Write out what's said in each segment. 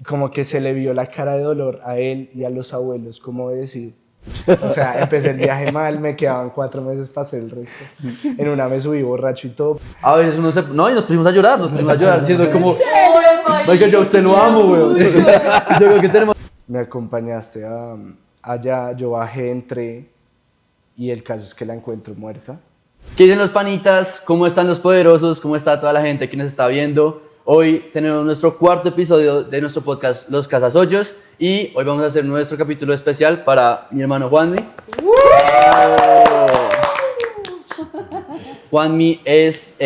como que se le vio la cara de dolor a él y a los abuelos, como de decir, o sea, empecé el viaje mal, me quedaban 4 meses para hacer el resto. En una me subí borracho y todo. A veces uno se... No, y nos pusimos a llorar, siendo como... Oiga, yo a usted lo amo, weón. Yo creo que tenemos... Me acompañaste allá, yo bajé, entré y el caso es que la encuentro muerta. ¿Qué dicen los panitas? ¿Cómo están los poderosos? ¿Cómo está toda la gente que nos está viendo? Hoy tenemos nuestro 4.º episodio de nuestro podcast Los Casasollos y hoy vamos a hacer nuestro capítulo especial para mi hermano Juanmi. Juanmi es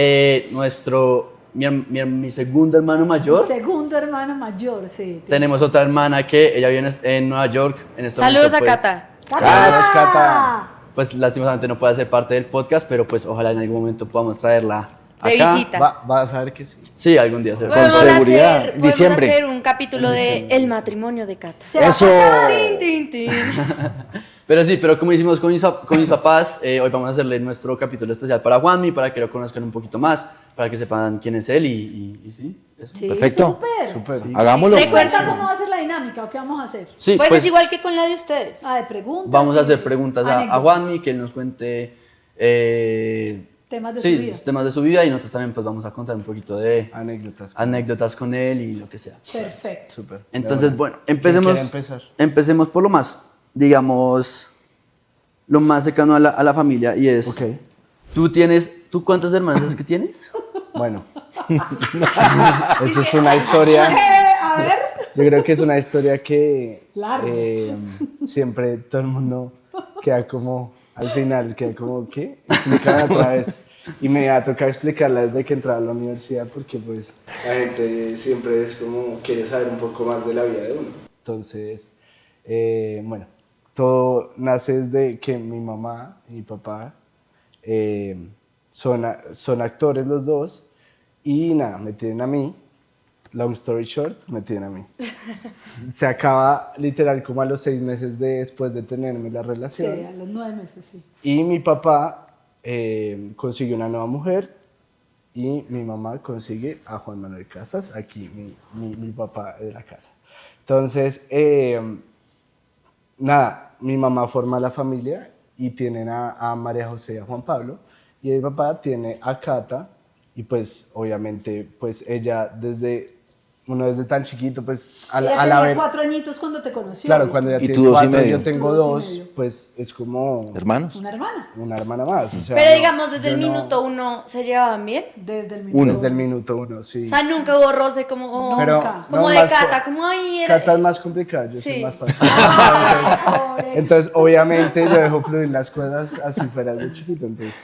mi segundo hermano mayor. Segundo hermano mayor, sí. Tenemos otra hermana que ella vive en Nueva York. En este Saludos momento, a pues, Cata. Cata. Pues lastimosamente no puede ser parte del podcast, pero pues ojalá en algún momento podamos traerla acá. De visita. Vas a ver que sí. Sí, algún día se va. Podemos seguridad, hacer, diciembre. podemos hacer un capítulo de El matrimonio de Cata. Eso. Tin, tin, tin. Pero sí, pero como hicimos con mis papás, hoy vamos a hacerle nuestro capítulo especial para Juanmi, para que lo conozcan un poquito más, para que sepan quién es él y sí, eso. Sí. Perfecto. Súper. Súper. Hagámoslo. Recuerda cómo va a ser la dinámica o qué vamos a hacer. Sí, Pues es igual que con la de ustedes. De preguntas. vamos a y hacer preguntas a anécdotas. Juanmi, que él nos cuente Temas de sí, su vida. temas de su vida y nosotros también pues vamos a contar un poquito de Anécdotas. con él y lo que sea. Perfecto. Súper. Entonces, bueno, ¿Quién quiere empezar? empecemos por lo más, digamos, lo más cercano a la familia y es, Ok. ¿tú cuántas hermanas es que tienes? Bueno, eso es una historia. A ver. Yo creo que es una historia que Larga. siempre todo el mundo queda como, al final, queda como, ¿qué? Explícala otra vez. Y me ha tocado explicarla desde que entraba a la universidad porque pues la gente siempre es como, quiere saber un poco más de la vida de uno. Entonces, bueno, todo nace desde que mi mamá y mi papá son actores los dos y nada, me tienen a mí. Long story short, me tienen a mí. Se acaba literal como a los 6 meses después de tenerme la Sí, relación. a los 9 meses, sí. Y mi papá consiguió una nueva mujer y mi mamá consigue a Juan Manuel Casas, aquí mi papá de la casa. Entonces, nada, mi mamá forma la familia y tienen a María José y a Juan Pablo y mi papá tiene a Cata y pues obviamente pues ella desde tan chiquito pues Ella tenía 4 añitos cuando te conoció. claro, cuando ella ¿Y tiene tú 2 y 4 medio? yo tengo Tú 2 y 2, medio. pues es como Hermanos. Una hermana. una hermana más. O sea, Pero no, digamos, desde yo el no- minuto 1 se llevaban bien. Desde el minuto. Uno. Desde el minuto 1, sí. O sea, nunca hubo roce como, Pero, nunca. como no, de más Cata, como ay, era... Cata es más complicada, yo soy Sí. más fácil. Pobre. Entonces, obviamente, yo dejo fluir las cosas así fuera de chiquito, entonces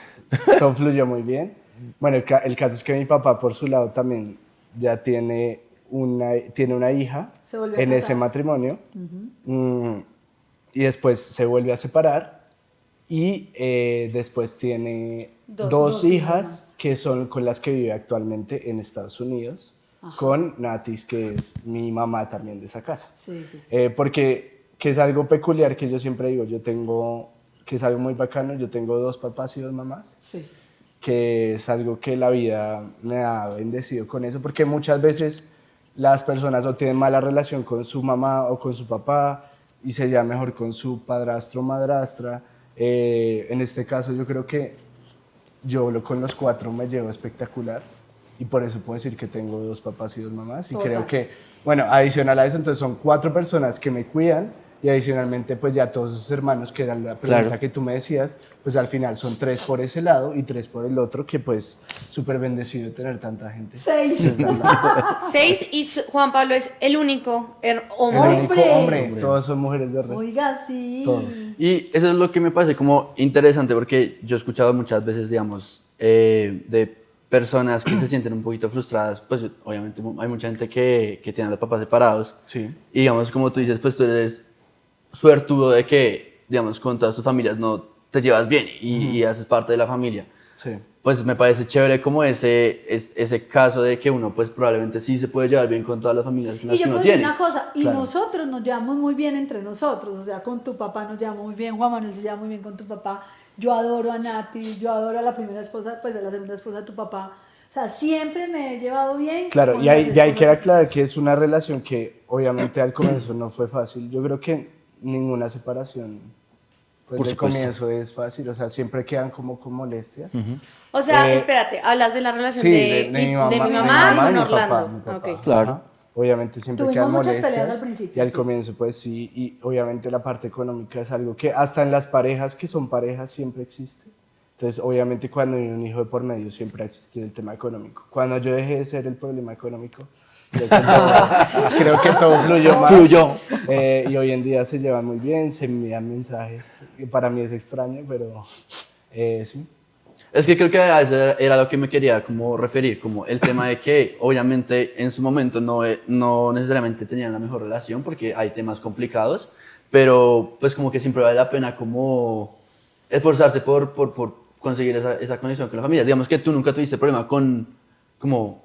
todo fluyó muy bien. Bueno, el caso es que mi papá, por su lado, también ya tiene una hija Se volvió a en casar. ese matrimonio. Y después se vuelve a separar. Y después tiene dos hijas que son con las que vive actualmente en Estados Unidos, con Natis, que es mi mamá también de esa casa. Sí, sí, sí. Porque que es algo peculiar que yo siempre digo, que es algo muy bacano, yo tengo 2 papás y 2 mamás, Sí. que es algo que la vida me ha bendecido con eso, porque muchas veces las personas o tienen mala relación con su mamá o con su papá y se llevan mejor con su padrastro o madrastra. En este caso yo creo que con los 4 me llevo espectacular y por eso puedo decir que tengo 2 papás y 2 mamás y Total. creo que, bueno, adicional a eso, entonces son 4 personas que me cuidan y adicionalmente pues ya todos esos hermanos, que era la pregunta Claro. que tú me decías, pues al final son 3 por ese lado y 3 por el otro, que pues súper bendecido de tener tanta gente. 6. 6 y Juan Pablo es el único El hombre. único hombre, todos son mujeres de resto. Oiga, sí. Todos. Y eso es lo que me parece como interesante porque yo he escuchado muchas veces, digamos, de personas que se sienten un poquito frustradas, pues obviamente hay mucha gente que tiene a los papás separados. Sí. Y digamos, como tú dices, pues tú eres suertudo de que, digamos, con todas tus familias no te llevas bien y haces parte de la familia. Sí. Pues me parece chévere como ese caso de que uno pues probablemente sí se puede llevar bien con todas las familias con Y las yo que puedo uno decir tiene. una cosa, y Claro. nosotros nos llevamos muy bien entre nosotros, o sea, con tu papá nos llevamos muy bien, Juan Manuel se lleva muy bien con tu papá, yo adoro a Nati, yo adoro a la primera esposa, pues a la segunda esposa de tu papá, O sea, siempre me he llevado bien. Claro, con y las ahí esposas. queda claro que es una relación que obviamente al comienzo no fue fácil. Yo creo que ninguna separación pues, Por de supuesto. comienzo es fácil, o sea, siempre quedan como con molestias. O sea, Eh, espérate, hablas de la relación Sí, de mi mamá de mi con mamá y mi Orlando. papá, mi papá. Ok. Claro. Ajá. Obviamente siempre Tuvimos quedan muchas molestias. peleas al principio, Y al sí. comienzo, pues sí, y obviamente la parte económica es algo que hasta en las parejas que son parejas siempre existe. Entonces, obviamente cuando hay un hijo de por medio siempre ha existido el tema económico. Cuando yo dejé de ser el problema económico, creo que todo fluyó más. Fluyó. Y hoy en día se llevan muy bien, se envían mensajes. Y para mí es extraño, pero sí. Es que creo que a eso era lo que me quería como referir, como el tema de que obviamente en su momento no necesariamente tenían la mejor relación porque hay temas complicados, pero pues como que siempre vale la pena como esforzarse por conseguir esa conexión con la familia. Digamos que tú nunca tuviste problema como,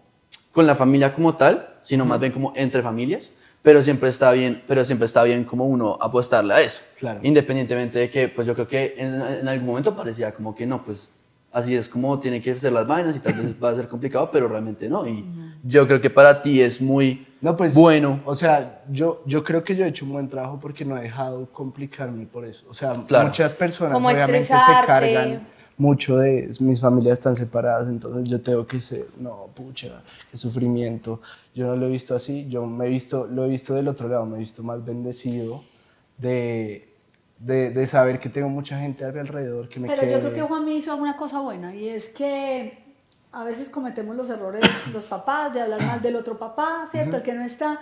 con la familia como tal, sino más bien como entre familias, pero siempre está bien como uno apostarle a eso. Claro. Independientemente de que pues yo creo que en algún momento parecía como que no, pues así es como tienen que ser las vainas y tal vez va a ser complicado, pero realmente no. Y yo creo que para ti es muy No, pues, bueno. O sea, yo creo que yo he hecho un buen trabajo porque no he dejado complicarme por eso. O sea, Claro. muchas personas Como obviamente se estresarte. cargan mucho de mis familias están separadas, entonces yo tengo que ser, no, pucha, qué sufrimiento. Yo no lo he visto así, lo he visto del otro lado, me he visto más bendecido de saber que tengo mucha gente a mi alrededor que me Pero quiere. yo creo que Juan me hizo una cosa buena y es que a veces cometemos los errores los papás de hablar mal del otro papá, ¿cierto? El que no está.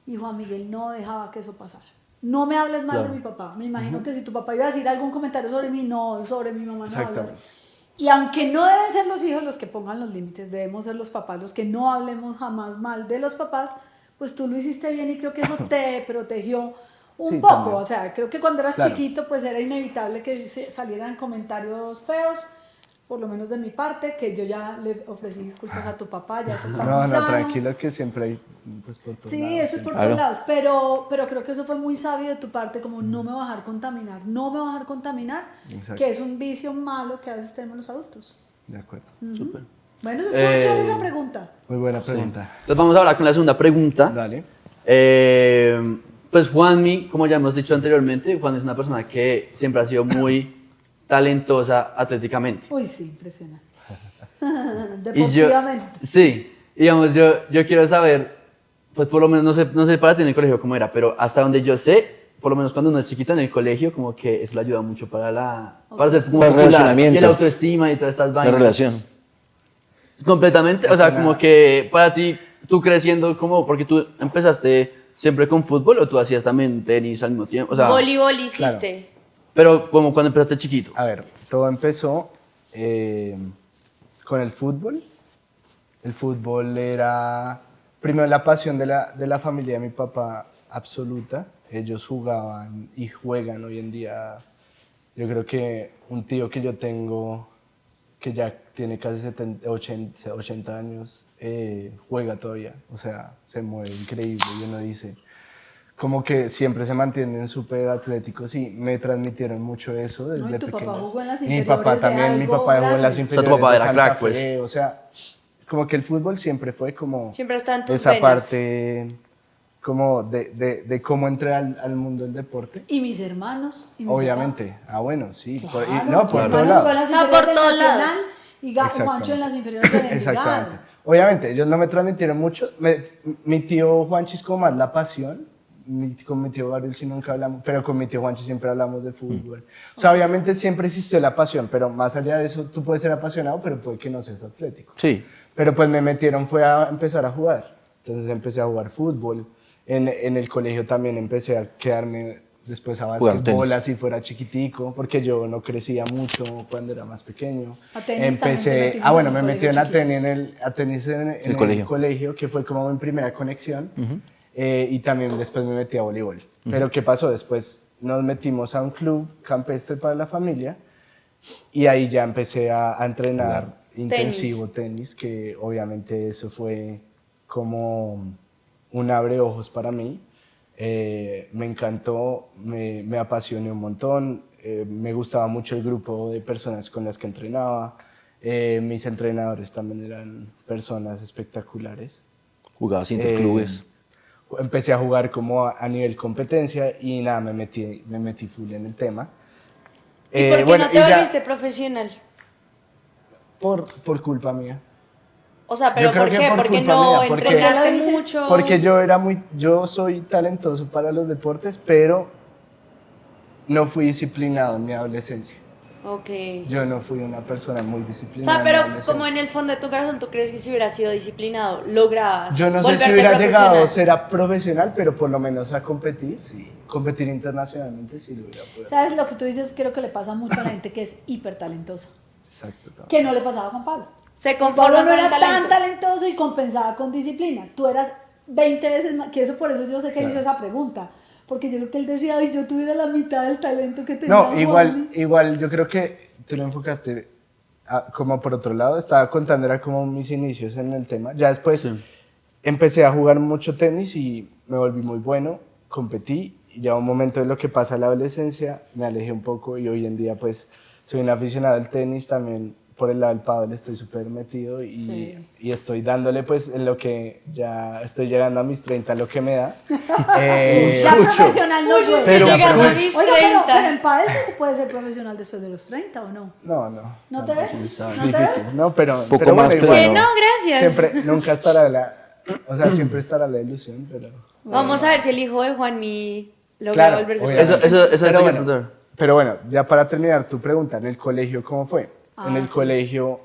Y Juan Miguel no dejaba que eso pasara. No me hables mal Claro. de mi papá. Me imagino que si tu papá iba a decir algún comentario sobre mí, no, sobre mi mamá no hablas. Exactamente. Y aunque no deben ser los hijos los que pongan los límites, debemos ser los papás los que no hablemos jamás mal de los papás, pues tú lo hiciste bien y creo que eso te protegió un Sí, poco. también. O sea, creo que cuando eras Claro. chiquito pues era inevitable que salieran comentarios feos, por lo menos de mi parte, que yo ya le ofrecí disculpas a tu papá, ya eso está No, muy no, sano. tranquilo que siempre hay, pues por todos Sí, lados, eso es por siempre. Claro. todos lados, pero creo que eso fue muy sabio de tu parte, como no me bajar contaminar, Exacto. que es un vicio malo que a veces tenemos los adultos. De acuerdo. Súper. Bueno, eso estuvo chévere esa Eh, pregunta. Muy buena Sí. pregunta. Entonces vamos ahora con la segunda pregunta. Dale. Pues Juanmi, como ya hemos dicho anteriormente, Juan es una persona que siempre ha sido muy talentosa atléticamente. Uy, sí, impresionante. Y yo, Deportivamente. sí, digamos, yo quiero saber, pues por lo menos, no sé para ti en el colegio cómo era, pero hasta donde yo sé, por lo menos cuando uno es chiquita en el colegio, como que eso le ayuda mucho para ser como Para el popular, relacionamiento. y la autoestima y todas estas La vainas. relación. Completamente, o sea, como que para ti, tú creciendo, como, porque tú empezaste siempre con fútbol o tú hacías también tenis al mismo tiempo, o sea, Voleibol hiciste. pero como cuando empezaste chiquito. A ver, todo empezó con el fútbol. El fútbol era, primero, la pasión de la familia de mi papá absoluta. Ellos jugaban y juegan hoy en día. Yo creo que un tío que yo tengo, que ya tiene casi 80 años, juega todavía. O sea, se mueve increíble y uno dice, como que siempre se mantienen súper atléticos y me transmitieron mucho eso desde No, y tu papá pequeños. jugó en las Y mi inferiores papá de también, mi algo papá jugó en las grande. O sea, tu inferiores papá de era Santa crack, pues. Fe, o sea, como que el fútbol siempre fue como Siempre está en tus esa venas. parte como de cómo entré al mundo del deporte. Y mis hermanos. Y mi Obviamente. Ah, bueno, sí. papá. y- Claro, no, tu por hermano todos jugó en lados. las Ah, por inferiores de todos lados. Nacional y Juancho en las inferiores de Envigado. Exactamente. Obviamente, ellos no me transmitieron mucho. Mi tío Juanchi es como más la pasión. Con mi tío Gabriel sí nunca hablamos, pero con mi tío Juanchi siempre hablamos de fútbol. O sea, obviamente siempre existió la pasión, pero más allá de eso, tú puedes ser apasionado, pero puede que no seas atlético. Sí. Pero pues me metieron, fue a empezar a jugar. Entonces empecé a jugar fútbol. En el colegio también empecé a quedarme después a Jugar basquetbol, tenis. así fuera chiquitico, porque yo no crecía mucho cuando era más pequeño. A tenis también te Empecé, metimos bueno, en me los metí en colegios a tenis en el colegio. colegio, que fue como mi primera conexión. Y también después me metí a voleibol. Pero ¿qué pasó? Después nos metimos a un club campestre para la familia y ahí ya empecé a entrenar intensivo tenis, que obviamente eso fue como un abreojos para mí. Me encantó, me apasioné un montón, me gustaba mucho el grupo de personas con las que entrenaba. Mis entrenadores también eran personas espectaculares. Jugabas interclubes. Empecé a jugar como a nivel competencia y nada, me metí full en el tema. ¿Y por qué bueno, no te y ya- volviste profesional? Por culpa mía. O sea, ¿pero Yo creo por que qué? por Porque culpa no mía, porque- entrenaste ¿Por qué lo dices? mucho. Porque yo soy talentoso para los deportes, pero no fui disciplinado en mi adolescencia. Ok. Yo no fui una persona muy O disciplinada. sea, en mi pero adolescencia. como en el fondo de tu corazón tú crees que si hubieras sido disciplinado, lograbas Yo no sé volverte si hubiera llegado a profesional. ser a profesional, pero por lo menos a competir, sí. Competir internacionalmente sí lo hubiera podido. ¿Sabes? Lo que tú dices creo que le pasa mucho a la gente que es hiper talentosa. Exacto. también. Que no le pasaba a Juan Pablo. Se Juan conforma Pablo no con era el talento. tan talentoso y compensaba con disciplina. Tú eras 20 veces más, que eso por eso yo sé que él hizo esa pregunta. Porque yo creo que él decía, ay, yo tuviera la mitad del talento que tenía No, Juanmi". igual yo creo que tú lo enfocaste como por otro lado. Estaba contando, era como mis inicios en el tema. Ya después empecé a jugar mucho tenis y me volví muy bueno, competí. Y ya un momento de lo que pasa en la adolescencia, me alejé un poco y hoy en día pues soy un aficionado al tenis también. Por el lado del pádel estoy súper metido y estoy dándole pues en lo que ya estoy llegando a mis 30, lo que me da. Ya profesional no fue. Pero- llegando a pero- mis Oiga, 30. pero en pádel sí se puede ser profesional después de los 30 o no. No. ¿No te ves? sabe. ¿No te ves? Difícil, ¿no? Pero, Poco pero más, bueno, pero igual, Que no, gracias. siempre, nunca estará o sea, siempre estará la ilusión, pero... Vamos a ver si el hijo de Juanmi logra Claro, volverse obviamente. profesional. Eso pero, te bueno, preguntar. pero bueno, ya para terminar tu pregunta, ¿en el colegio cómo fue? En el Sí. colegio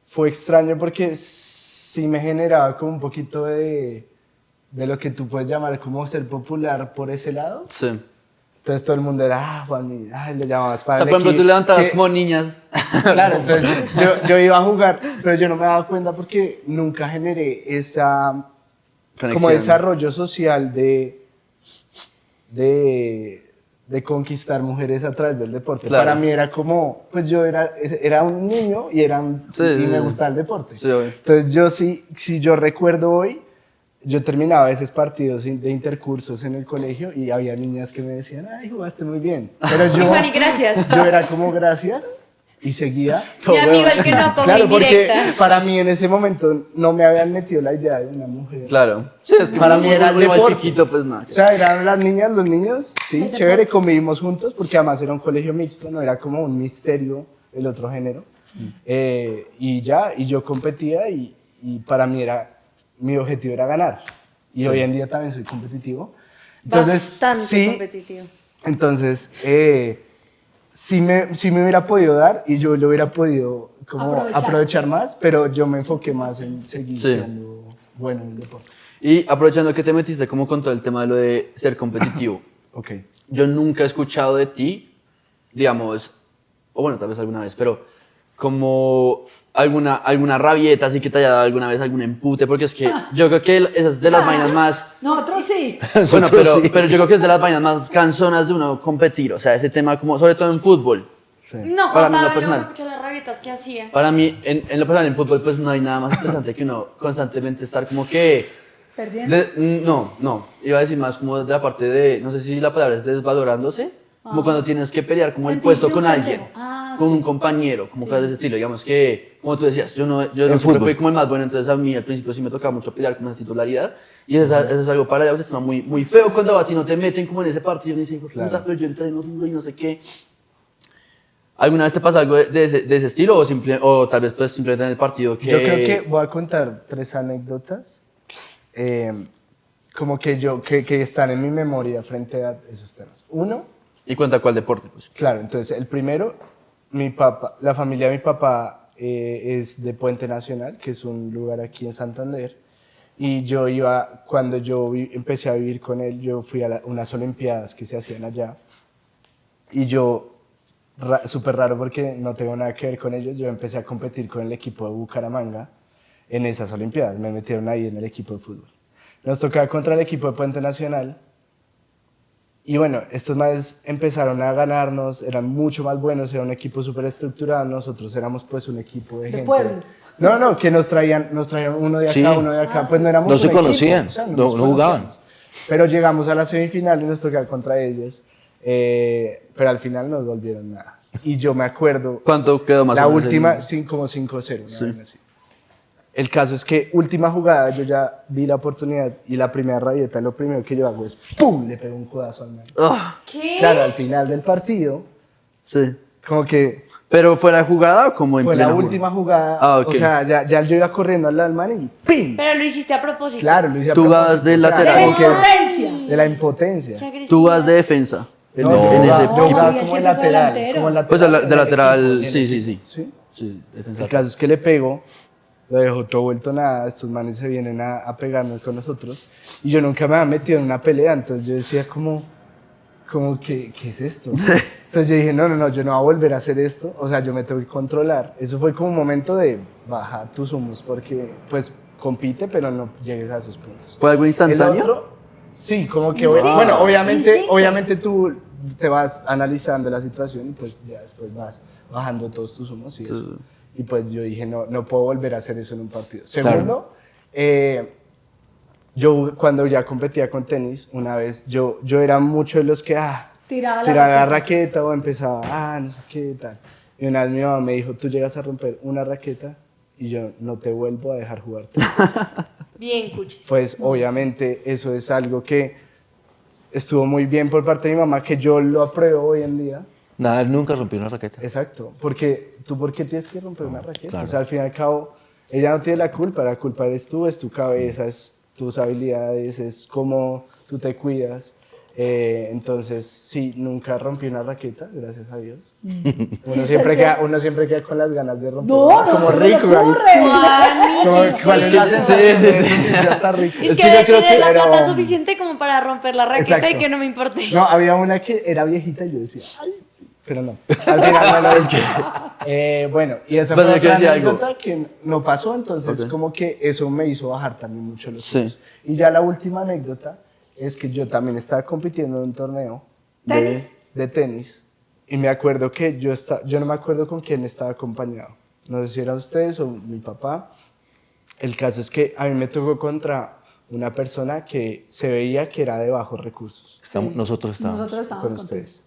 fue extraño porque sí me generaba como un poquito de lo que tú puedes llamar como ser popular por ese lado. Sí. Entonces todo el mundo era, Juan, le llamabas O para sea, el por ejemplo, equipo. tú levantabas Sí, como niñas. Claro, entonces yo iba a jugar, pero yo no me daba cuenta porque nunca generé esa como Conexión. desarrollo social de conquistar mujeres a través del deporte. Claro. Para mí era como, pues yo era un niño y, Sí, y sí, me sí. gustaba el deporte. Sí, obvio. Entonces yo sí, si yo recuerdo hoy, yo terminaba a veces partidos de intercursos en el colegio y había niñas que me decían, ay, jugaste muy bien. Pero yo, Juani, gracias. yo era como, gracias, y seguía. Mi amigo el que no coge Claro, porque indirectas. para mí en ese momento no me habían metido la idea de una mujer. Claro. Sí, es que Para mí era el muy deporte. chiquito, pues nada. O sea, eran las niñas, los niños, sí, chévere, convivimos juntos, porque además era un colegio mixto, no era como un misterio el otro género. Y yo competía y para mí mi objetivo era ganar. Y hoy en día también soy competitivo. Bastante sí, competitivo. entonces, sí me hubiera podido dar y yo lo hubiera podido como aprovechar más, pero yo me enfoqué más en seguir Sí. siendo bueno en el deporte. Y aprovechando que te metiste como con todo el tema de lo de ser competitivo, Ok. yo nunca he escuchado de ti, digamos, o bueno, tal vez alguna vez, pero como alguna rabieta así que te haya dado alguna vez algún empute, porque es que yo creo que esa es de las vainas más... Nosotros sí. Bueno, Nosotros sí. pero yo creo que es de las vainas más cansonas de uno competir, o sea, ese tema como, sobre todo en fútbol. No, Para Juan mí, en lo Pablo, yo personal. me escuché las rabietas que hacía. Para mí, en lo personal, en fútbol, pues no hay nada más interesante que uno constantemente estar como que... Perdiendo. No, iba a decir más como de la parte de, no sé si la palabra es desvalorándose, como cuando tienes que pelear como el Sentirse puesto un con alguien, pendejo. Ah, con sí. un compañero, como cosas de ese estilo, digamos que, como tú decías, yo no siempre fútbol. fui como el más bueno, entonces a mí al principio sí me tocaba mucho pelear con esa titularidad, y eso es algo para allá, es muy, muy feo cuando a ti no te meten como en ese partido, y dicen, puta, pero yo entreno duro y no sé qué. ¿Alguna vez te pasa algo de ese estilo o tal vez pues simplemente en el partido que... Yo creo que voy a contar 3 anécdotas como que que están en mi memoria frente a esos temas. Uno, Y cuenta cuál deporte, pues. claro, entonces el primero, la familia de mi papá es de Puente Nacional, que es un lugar aquí en Santander, y cuando yo empecé a vivir con él, yo fui a unas olimpiadas que se hacían allá, y yo, súper raro porque no tengo nada que ver con ellos, yo empecé a competir con el equipo de Bucaramanga en esas olimpiadas, me metieron ahí en el equipo de fútbol. Nos tocaba contra el equipo de Puente Nacional, y bueno, estos más empezaron a ganarnos, eran mucho más buenos, era un equipo súper estructurado, nosotros éramos pues un equipo de gente... pueblo. No, que nos traían uno de acá, Sí. uno de acá, pues no éramos No un se equipo, conocían, o sea, no nos jugaban. conocíamos. Pero llegamos a la semifinal y nos tocaba contra ellos, pero al final nos volvieron nada. y yo me acuerdo, ¿Cuánto quedó más la o menos? última, como 5-0. una vaina así. El caso es que última jugada, yo ya vi la oportunidad y la primera rabieta, lo primero que yo hago es ¡pum! Le pego un codazo al man. Ah, ¿Qué? Claro, al final del partido, sí. como que ¿Pero fuera de jugada o como en fue la plena última jugada, Ah, ok. o sea, ya yo iba corriendo al lado del man y ¡pim! Pero lo hiciste a propósito. Claro, lo hice a Tú propósito, vas de o sea, lateral. como que Impotencia. de la impotencia. Qué agresivo. Tú vas de defensa en, No, en yo ese jugaba equipo. como Y él en siempre fue lateral, delantero. como en lateral. Pues de en el lateral, equipo, sí, en el sí, equipo, sí. Sí, defensa. El caso es que le pego, lo dejo todo vuelto nada, estos manes se vienen a pegarnos con nosotros y yo nunca me había metido en una pelea, entonces yo decía como ¿qué es esto? Entonces yo dije, no, yo no voy a volver a hacer esto, o sea, yo me tengo que controlar. Eso fue como un momento de baja tus humos, porque pues compite, pero no llegues a esos puntos. ¿Fue algo El instantáneo? otro, sí, como que, Instinto. bueno, obviamente, Instinto. obviamente tú te vas analizando la situación y pues ya después vas bajando todos tus humos y eso. Y pues yo dije, no puedo volver a hacer eso en un partido. Segundo, yo cuando ya competía con tenis, una vez, yo era mucho de los que, Tiraba tiraba la la raqueta. raqueta o empezaba, no sé qué, tal. Y una vez mi mamá me dijo, tú llegas a romper una raqueta y yo no te vuelvo a dejar jugar. Bien, cuchis. Pues obviamente eso es algo que estuvo muy bien por parte de mi mamá, que yo lo apruebo hoy en día. Nada, él nunca rompió una raqueta. Exacto, porque tú, ¿por qué tienes que romper una raqueta? claro. O sea, al fin y al cabo, ella no tiene la culpa eres tú, es tu cabeza, es tus habilidades, es cómo tú te cuidas. Entonces, sí, nunca rompí una raqueta, gracias a Dios. Uno siempre queda con las ganas de romper. No, una, no como se me rico. ocurre. ¿Cuál es la sensación de eso? Ya está rico. Es que yo debe creo tener la pero- plata suficiente como para romper la raqueta Exacto. y que no me importe. No, había una que era viejita y yo decía, ay, sí, pero no. Al final no lo es. Bueno, y esa Pues, fue yo quiero otra decir algo. anécdota que no pasó, entonces Ok. como que eso me hizo bajar también mucho los Sí. humos. Y ya la última anécdota es que yo también estaba compitiendo en un torneo ¿Tenis? de tenis y me acuerdo que yo no me acuerdo con quién estaba acompañado. No sé si eran ustedes o mi papá. El caso es que a mí me tocó contra una persona que se veía que era de bajos recursos Nosotros estábamos. Nosotros con estábamos contigo. ustedes.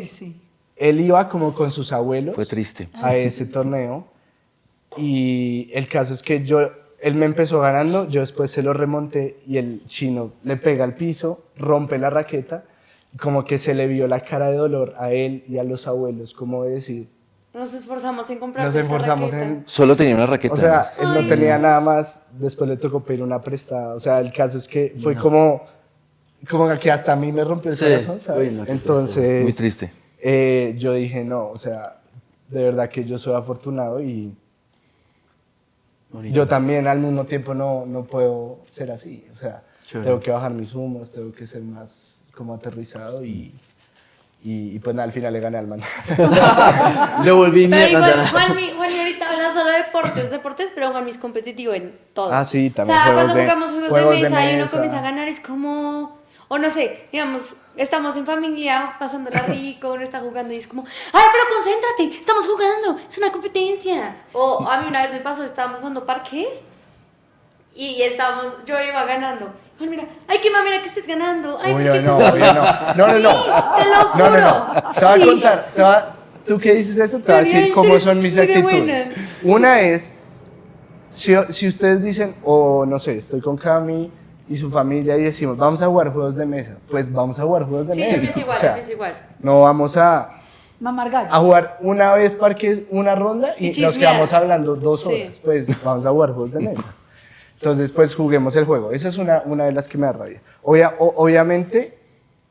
Uy, sí. Él iba como con sus abuelos Fue triste. a ese torneo y el caso es que él me empezó ganando, yo después se lo remonté y el chino le pega al piso, rompe la raqueta, y como que se le vio la cara de dolor a él y a los abuelos, como de decir, Nos esforzamos en comprar nos esta esforzamos raqueta. en... Solo tenía una raqueta. O sea, además. él no tenía nada más, después le tocó pedir una prestada, o sea, el caso es que fue como que hasta a mí me rompió el Sí. corazón, ¿sabes? Uy, no, qué Entonces... Muy triste. yo dije, no, o sea, de verdad que yo soy afortunado y yo también al mismo tiempo no puedo ser así. O sea, Chévere. tengo que bajar mis humos, tengo que ser más como aterrizado y pues nada, al final le gané al man. Lo volví Pero mierda. igual, Juanmi ahorita habla solo de deportes, pero Juanmi es competitivo en todo. Ah, sí, también O sea, juegos cuando de- jugamos juegos juegos de de mesa y uno mesa. comienza a ganar, es como... O no sé, digamos, estamos en familia, pasándola rico, uno está jugando y es como, ¡ay, pero concéntrate! ¡Estamos jugando! ¡Es una competencia! O a mí una vez me pasó, estábamos jugando parques y yo iba ganando. Ay, mira, ¡ay, qué mamera que estés ganando! ¡Ay, ¿por Obvio, qué no, tú-" obvio, no. No, Sí, te lo juro. No. Te voy a Sí. contar, tú que dices eso, te voy a Tenía decir cómo interés son mis muy de actitudes. buenas. Una es, si ustedes dicen, o no sé, estoy con Cami y su familia y decimos, vamos a jugar juegos de mesa, pues vamos a jugar juegos de Sí, mesa. yo pienso igual, O sea, yo pienso igual. no vamos a Mamar gallo. jugar una vez parques, una ronda y, Y nos chismear. quedamos hablando 2 Sí. horas. Pues vamos a jugar juegos de mesa. Entonces, pues juguemos el juego. Esa es una de las que me da rabia. Obviamente,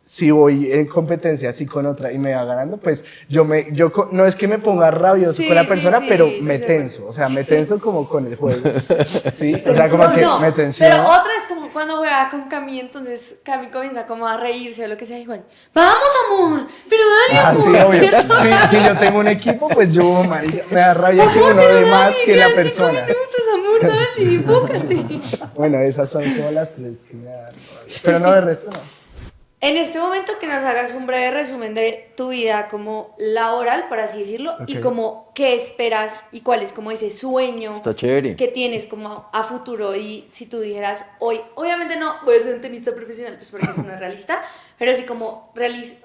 si voy en competencia así con otra y me va ganando, pues no es que me ponga rabioso Sí, con la sí, persona, sí, pero sí, me sí, tenso. O sea, me tenso como con el juego. ¿Sí? O sea, Tensión. como que No, me tensiono. pero otra es como cuando juega con Cami, entonces Cami comienza como a reírse o lo que sea, y bueno, ¡vamos, amor! ¡Pero dale, Ah, amor! sí, obvio. ¿cierto? Si yo tengo un equipo, pues yo, marica, me da rabia que Amor, uno pero dé dale, más que la quedan 5 persona. minutos, amor, dale, enfócate. Bueno, esas son como las 3 que me dan rabia. Pero no, de resto no. En este momento que nos hagas un breve resumen de tu vida como laboral, por así decirlo, y Ok. como qué esperas y cuál es como ese sueño Está chévere. que tienes como a futuro. Y si tú dijeras hoy, obviamente no voy a ser un tenista profesional, pues porque eso no es realista, pero sí como,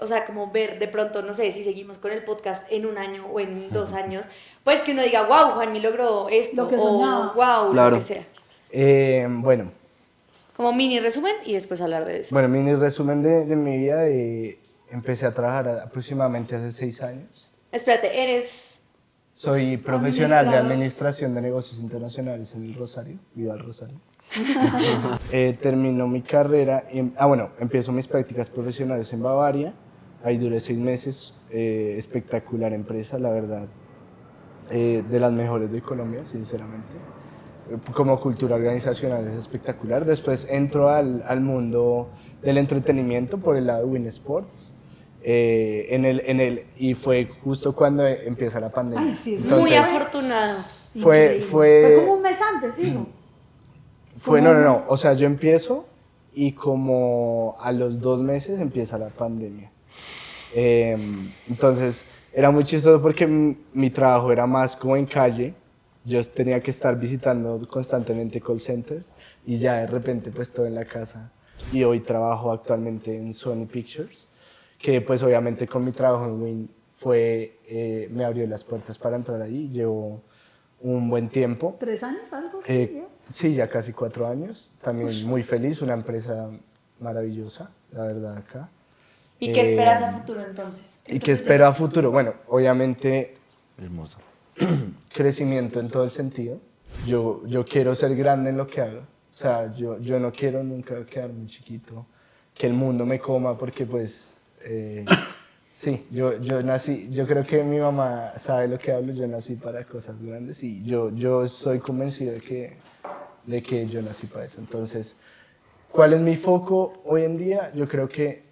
o sea, como ver de pronto, no sé, si seguimos con el podcast en un año o en 2 años, pues que uno diga, wow, Juanmi logró esto, Lo que o soñaba. wow, Claro. lo que sea. Bueno, Como mini resumen y después hablar de eso. bueno, mini resumen de mi vida. Empecé a trabajar aproximadamente hace 6 años. Espérate, eres... Soy profesional de Administrador. Administración de Negocios Internacionales en el Rosario, viva el Rosario. Termino mi carrera, bueno, empiezo mis prácticas profesionales en Bavaria, ahí duré 6 meses, espectacular empresa, la verdad, de las mejores de Colombia, sinceramente. Como cultura organizacional es espectacular. Después entro al mundo del entretenimiento por el lado de Win Sports. Y fue justo cuando empieza la pandemia. Ay, sí, eso Entonces, Muy afortunado. fue- Increíble. fue- Fue como un mes antes, digo. no. O sea, yo empiezo y como a los 2 meses empieza la pandemia. Entonces, era muy chistoso porque mi trabajo era más como en calle. Yo tenía que estar visitando constantemente call centers y ya de repente pues todo en la casa. Y hoy trabajo actualmente en Sony Pictures, que pues obviamente con mi trabajo en Win me abrió las puertas para entrar ahí. Llevo un buen tiempo. 3 años, algo así. Eh, sí, ya casi 4 años. También muy feliz, una empresa maravillosa, la verdad, acá. ¿Y qué esperas a futuro entonces? ¿Y qué espero a futuro? Bueno, obviamente Hermoso. crecimiento en todo el sentido. Yo quiero ser grande en lo que hago. O sea, yo no quiero nunca quedarme chiquito, que el mundo me coma, porque pues, sí, yo nací, yo creo que mi mamá sabe lo que hablo, yo nací para cosas grandes y yo soy convencido de que yo nací para eso. Entonces, ¿cuál es mi foco hoy en día? Yo creo que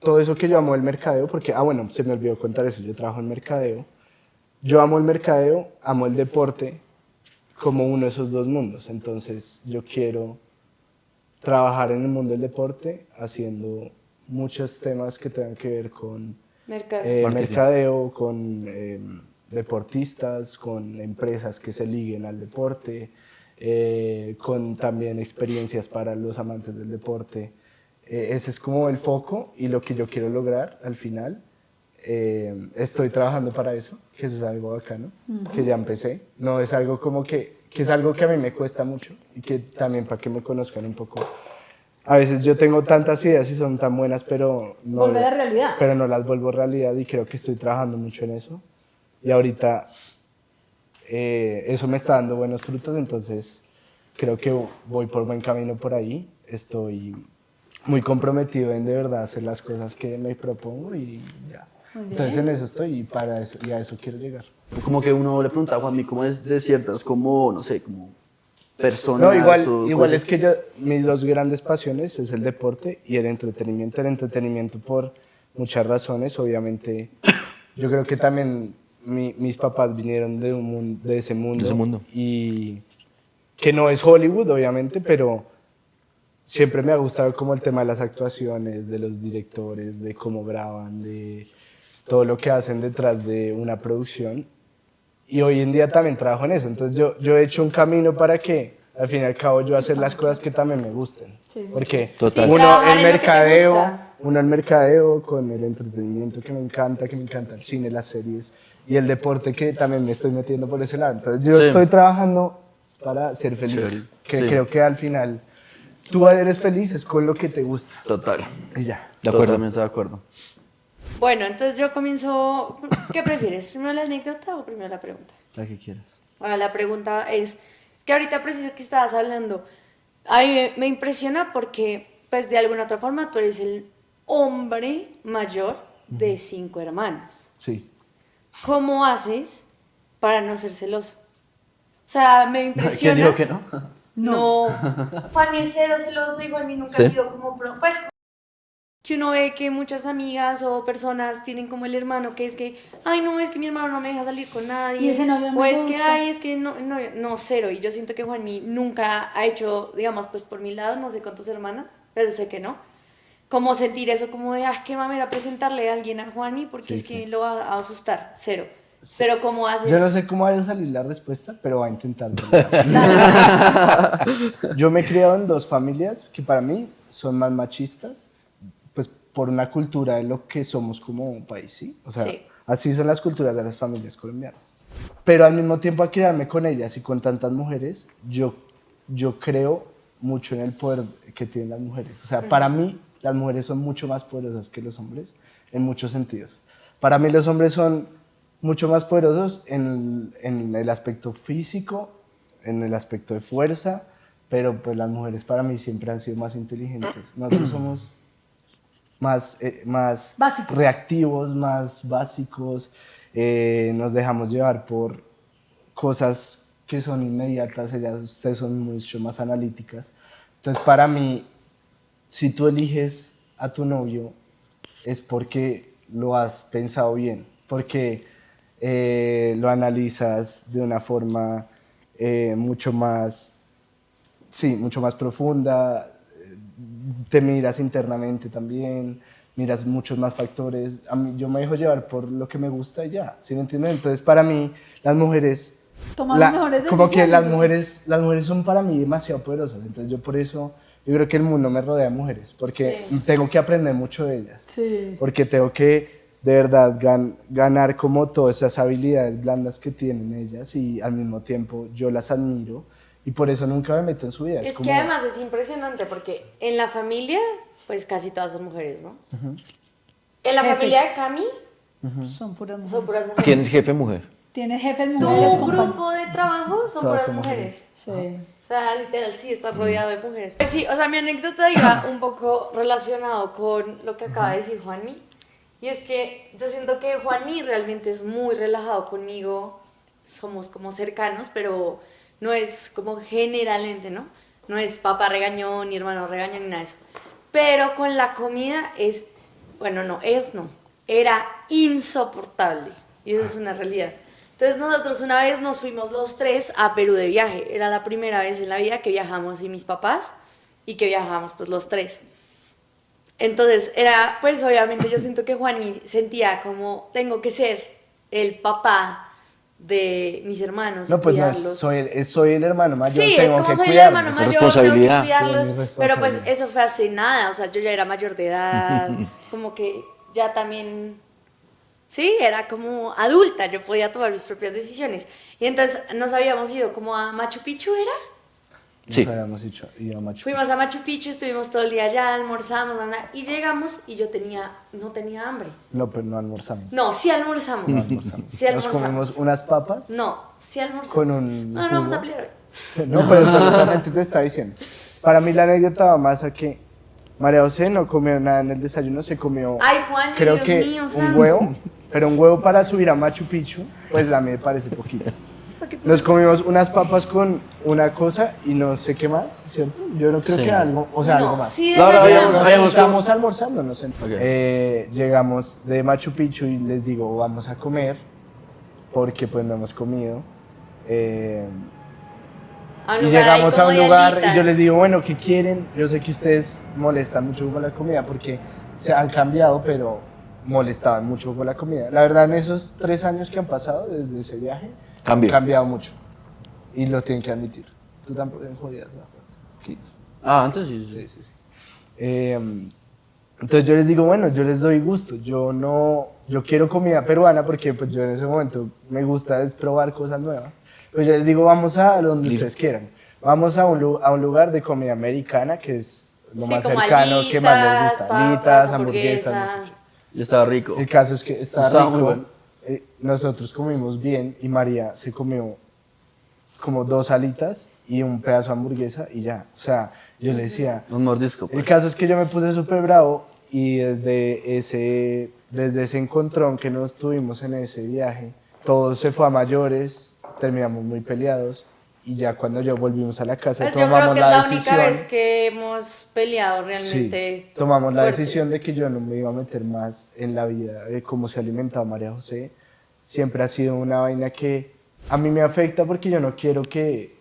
todo eso que yo amo el mercadeo, porque, bueno, se me olvidó contar eso, yo trabajo en mercadeo. Yo amo el mercadeo, amo el deporte como uno de esos dos mundos. Entonces yo quiero trabajar en el mundo del deporte haciendo muchos temas que tengan que ver con Mercado. mercadeo, con deportistas, con empresas que se liguen al deporte, con también experiencias para los amantes del deporte. Ese es como el foco y lo que yo quiero lograr al final. Estoy trabajando para eso, que eso es algo bacano, que ya empecé. No es algo como que es algo que a mí me cuesta mucho y que también para que me conozcan un poco. A veces yo tengo tantas ideas y son tan buenas, pero no, Volver a la realidad. pero no las vuelvo realidad y creo que estoy trabajando mucho en eso. Y ahorita eso me está dando buenos frutos, entonces creo que voy por buen camino por ahí. Estoy muy comprometido en de verdad hacer las cosas que me propongo y ya. Muy bien. Entonces en eso estoy y a eso quiero llegar. Como que uno le pregunta a Juanmi cómo es de ciertas, como, no sé, como personas. No, igual o es cosas. que mis dos grandes pasiones es el deporte y el entretenimiento. El entretenimiento por muchas razones, obviamente. Yo creo que también mis papás vinieron de ese mundo. De ese mundo. Y que no es Hollywood, obviamente, pero siempre me ha gustado como el tema de las actuaciones, de los directores, de cómo graban, de todo lo que hacen detrás de una producción. Y hoy en día también trabajo en eso. Entonces yo he hecho un camino para que al fin y al cabo yo hacer las cosas que también me gusten. Sí. Porque Total. Sí, uno trabajar el en lo que te mercadeo, gusta. uno el mercadeo con el entretenimiento que me encanta el cine, las series y el deporte que también me estoy metiendo por ese lado. Entonces yo Sí. estoy trabajando para ser feliz. Chévere. Que Sí. creo que al final tú eres feliz es con lo que te gusta. Total. Y ya. De acuerdo. Totalmente de acuerdo. Bueno, entonces yo comienzo. ¿Qué prefieres? ¿Primero la anécdota o primero la pregunta? La que quieras. Bueno, la pregunta es que ahorita preciso que estabas hablando, a mí me impresiona porque, pues de alguna otra forma, tú eres el hombre mayor de 5 hermanas. Sí. ¿Cómo haces para no ser celoso? O sea, me ¿Quién impresiona. dijo que no? No. Juanmi es cero celoso y Juanmi nunca ¿Sí? ha sido como pues que uno ve que muchas amigas o personas tienen como el hermano que es que, ay no, es que mi hermano no me deja salir con nadie. Y ese novio no o me es que, gusta. ay, es que no, cero. Y yo siento que Juanmi nunca ha hecho, digamos, pues por mi lado, no sé cuántas hermanas, pero sé que no. como sentir eso como de, qué mamera presentarle a alguien a Juani porque es que lo va a asustar, cero. Pero ¿cómo haces? Yo no sé cómo vaya a salir la respuesta, pero va a intentarlo. Yo me he criado en dos familias que para mí son más machistas, pues por una cultura de lo que somos como un país, ¿sí? O sea, Sí. así son las culturas de las familias colombianas. Pero al mismo tiempo al criarme con ellas y con tantas mujeres, yo creo mucho en el poder que tienen las mujeres. O sea, para mí las mujeres son mucho más poderosas que los hombres en muchos sentidos. Para mí los hombres son mucho más poderosos en el aspecto físico, en el aspecto de fuerza, pero pues las mujeres para mí siempre han sido más inteligentes. Nosotros somos más Básicos. reactivos, más básicos, nos dejamos llevar por cosas que son inmediatas, ustedes son mucho más analíticas. Entonces para mí, si tú eliges a tu novio, es porque lo has pensado bien, porque lo analizas de una forma mucho más profunda, te miras internamente también, miras muchos más factores. Yo me dejo llevar por lo que me gusta y ya, ¿sí me entienden? Entonces para mí las mujeres, Tomar las mejores como que decisiones. las mujeres son para mí demasiado poderosas, entonces yo por eso, yo creo que el mundo me rodea de mujeres, porque tengo que aprender mucho de ellas, Sí. porque tengo que de verdad ganar como todas esas habilidades blandas que tienen ellas y al mismo tiempo yo las admiro y por eso nunca me meto en su vida. Es como, que además es impresionante porque en la familia, pues casi todas son mujeres, ¿no? En la Jefes. familia de Cami Son puras mujeres. son puras mujeres. ¿Quién es jefe mujer? Tienes jefes Tu mujeres. grupo de trabajo son Todas puras son mujeres. Sí. O sea, literal, sí, estás rodeado de mujeres. Pues sí, o sea, mi anécdota iba un poco relacionado con lo que acaba de decir Juanmi. Y es que yo siento que Juanmi realmente es muy relajado conmigo. Somos como cercanos, pero no es como generalmente, ¿no? No es papá regañón, ni hermano regañón, ni nada de eso. Pero con la comida es, bueno, no, era insoportable. Y eso es una realidad. Entonces nosotros una vez nos fuimos los tres a Perú de viaje. Era la primera vez en la vida que viajamos y mis papás y que viajamos pues los tres. Entonces era, pues obviamente yo siento que Juani sentía como tengo que ser el papá de mis hermanos no, y pues no, cuidarlos. soy el hermano mayor, Sí, es tengo como que soy el cuidarlos. hermano mayor, tengo que Responsabilidad. cuidarlos, Sí, mi pero pues responsabilidad. eso fue hace nada, o sea, yo ya era mayor de edad, como que ya también, sí, era como adulta, yo podía tomar mis propias decisiones. Y entonces nos habíamos ido como a Machu Picchu, ¿era? Sí. Nos habíamos ido a Machu Picchu. Fuimos a Machu Picchu, estuvimos todo el día allá, almorzamos, y llegamos y yo no tenía hambre. No, pero no almorzamos. No, sí almorzamos. No almorzamos. Sí Nos almorzamos. comimos unas papas. No, sí almorzamos. Con un No, no vamos a jugo. pelear hoy. No, pero solamente te estaba diciendo. Para mí la anécdota va más a que María José no comió nada en el desayuno, se comió Ay, Juan, creo Dios que mío, un santo. huevo, pero un huevo para subir a Machu Picchu, pues a mí me parece poquito. Nos comimos unas papas con una cosa y no sé qué más, ¿cierto? Yo no creo Sí. que algo, o sea, No, algo más. sí Laura, desayunamos. habíamos Estamos almorzando, no sé. Ok. Llegamos de Machu Picchu y les digo, vamos a comer, porque pues no hemos comido. A un Y lugar ahí llegamos a como un de lugar y alitas. yo les digo, bueno, ¿qué quieren? Yo sé que ustedes molestan mucho con la comida porque se han cambiado, pero molestaban mucho con la comida. La verdad, en esos 3 años que han pasado desde ese viaje, Cambio. han cambiado mucho. Y lo tienen que admitir. Tú tampoco jodías bastante. Poquito. Ah, antes sí. Sí, sí, sí. Entonces yo les digo, bueno, yo les doy gusto. Yo quiero comida peruana porque pues yo en ese momento me gusta es probar cosas nuevas. Pues yo les digo, vamos a donde ustedes quieran. Vamos a un lugar de comida americana que es lo Sí, más como cercano que más les gusta. papas, Alitas, hamburguesas, no sé hamburguesa. qué. Y estaba rico. El caso es que estaba Estaba rico. muy bueno. Nosotros comimos bien y María se comió como 2 alitas y un pedazo de hamburguesa y ya. O sea, yo le decía, Un mordisco. el Pues. caso es que yo me puse súper bravo y desde ese encontrón que nos tuvimos en ese viaje, todo se fue a mayores, terminamos muy peleados y ya cuando ya volvimos a la casa Pues yo creo tomamos que es la la única decisión. vez que hemos peleado realmente. Sí, tomamos la fuerte. decisión de que yo no me iba a meter más en la vida de cómo se ha alimentado María José. Siempre ha sido una vaina que a mí me afecta porque yo no quiero que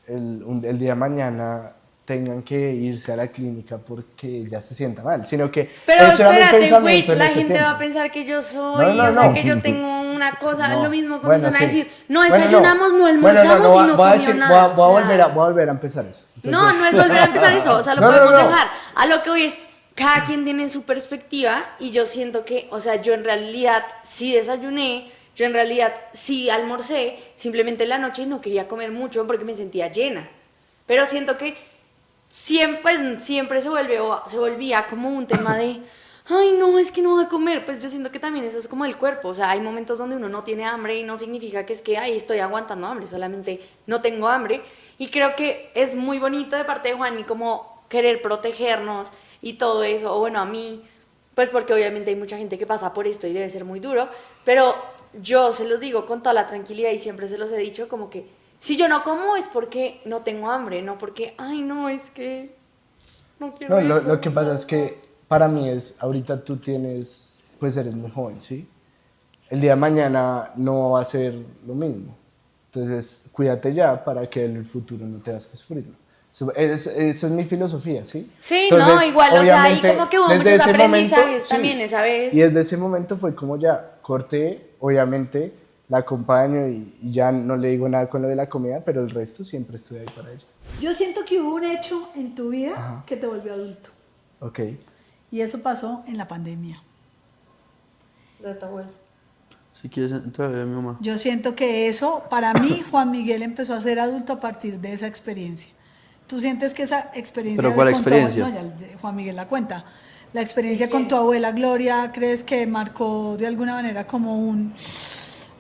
el día de mañana tengan que irse a la clínica porque ya se sienta mal, sino que Pero ese era mi espérate, pensamiento wait, en la ese gente va tiempo. a pensar que yo soy, No, o sea, no. que yo tengo una cosa, No. lo mismo Bueno, comienzan a sí. decir, no Bueno, desayunamos, no Bueno, almorzamos y no voy a comió decir- nada. voy a o sea, voy a volver a empezar eso. no, no es volver a empezar eso, o sea, lo No, no, podemos no. dejar. A lo que voy es, cada quien tiene su perspectiva y yo siento que, o sea, yo en realidad sí desayuné, yo en realidad sí almorcé, simplemente en la noche no quería comer mucho porque me sentía llena. Pero siento que siempre se volvía como un tema de, ay, no, es que no voy a comer. Pues yo siento que también eso es como el cuerpo, o sea, hay momentos donde uno no tiene hambre y no significa que es que, ay, estoy aguantando hambre, solamente no tengo hambre. Y creo que es muy bonito de parte de Juani como querer protegernos y todo eso, o bueno, a mí, pues porque obviamente hay mucha gente que pasa por esto y debe ser muy duro, pero yo se los digo con toda la tranquilidad y siempre se los he dicho como que si yo no como es porque no tengo hambre, no porque, ay, no, es que no quiero No, eso. lo que pasa es que para mí es, ahorita tú tienes, pues eres muy joven, ¿sí? El día de mañana no va a ser lo mismo. Entonces, cuídate ya para que en el futuro no tengas que sufrirlo. Esa es mi filosofía, ¿sí? Sí, Entonces, no, igual, o sea, ahí obviamente, como que hubo desde muchos ese aprendizajes momento, también esa vez. Y desde ese momento fue como ya, corté, obviamente, la acompaño y ya no le digo nada con lo de la comida, pero el resto siempre estoy ahí para ella. Yo siento que hubo un hecho en tu vida que te volvió adulto. Ok. Y eso pasó en la pandemia. De tu abuelo. Si quieres entrar, mi mamá. Yo siento que eso, para mí, Juan Miguel empezó a ser adulto a partir de esa experiencia. ¿Tú sientes que esa experiencia... ¿Pero cuál con tu experiencia? no, Juan Miguel la cuenta. La experiencia con tu abuela Gloria, ¿crees que marcó de alguna manera como un...